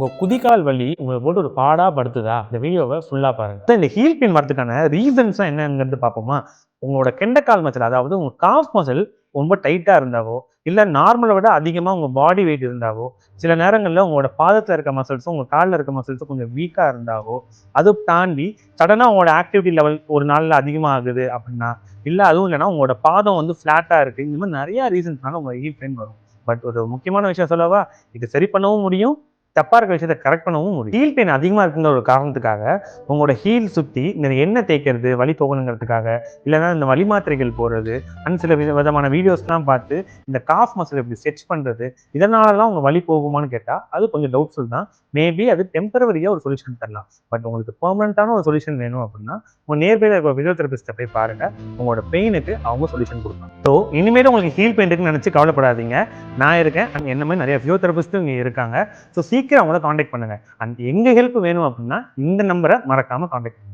உங்க குதிகால் வலி உங்கள போட்டு ஒரு பாடா படுத்துதா? இந்த வீடியோவ ஃபுல்லா பாருங்க. இந்த ஹீல் பெயின் வரதுக்கான ரீசன்ஸ் என்னங்கிறது பார்ப்போமா? உங்களோட கெண்டைக்கால் மசில், அதாவது உங்க காஃப் மசில் ரொம்ப டைட்டா இருந்தாவோ, இல்ல நார்மல விட அதிகமா உங்க பாடி வெயிட் இருந்தாவோ, சில நேரங்கள்ல உங்களோட பாதத்துல இருக்க மசில்ஸும், உங்க கால்ல இருக்க மசில்ஸும் கொஞ்சம் வீக்கா இருந்தாவோ, அது தாண்டி சடனா உங்களோட ஆக்டிவிட்டி லெவல் ஒரு நாள்ல அதிகமா ஆகுது அப்படின்னா, இல்ல அதுவும் இல்லன்னா உங்களோட பாதம் வந்து ஃப்ளாட்டா இருக்கு. இந்த மாரி நெறைய ரீசன்ஸ்னால உங்களுக்கு ஹீல் பெயின் வரும். பட் ஒரு முக்கியமான விஷயம் சொல்லவா? இது சரி பண்ணவும் முடியும். தப்பா இருக்க விஷயத்த கரெக்ட் பண்ணவும் முடியும். ஹீல் பெயின் அதிகமா இருக்குங்கிற ஒரு காரணத்துக்காக உங்களோட ஹீல் சுத்தி இந்த எண்ணெய் தேய்க்கிறது, வலி போகணுங்கிறதுக்காக, இல்லைன்னா இந்த வலி மாத்திரைகள் போடுறது, சில விதமான வீடியோஸ்லாம் பார்த்து இந்த காஃப் மசில் இப்படி ஸ்ட்ரெச் பண்றது, இதனாலலாம் உங்க வலி போகுமான்னு கேட்டா, அது கொஞ்சம் டவுட்ஃபுல் தான். மேபி அது டெம்பரவரியா ஒரு சொல்யூஷன் தரலாம். பட் உங்களுக்கு பெர்மனன்ட்டான ஒரு சொல்யூஷன் வேணும் அப்படின்னா, உங்க நியர்பைல இருக்க பிசியோதெரபிஸ்ட்ட போய் பாருங்க. உங்களோட பெயினுக்கு அவங்க சொல்யூஷன் குடுப்பாங்க. ஸோ இனிமேலும் உங்களுக்கு ஹீல் பெயின் இருக்குன்னு நினைச்சு கவலைப்படாதீங்க. நான் இருக்கேன். அண்ட் என்ன மாதிரி நிறைய பிசியோதெரபிஸ்ட்டும் இங்க இருக்காங்க. ஸோ சீக்கிரம் அவங்கள காண்டாக்ட் பண்ணுங்க. அண்ட் எங்க ஹெல்ப் வேணும் அப்படின்னா இந்த நம்பரை மறக்காம காண்டாக்ட் பண்ணுங்க.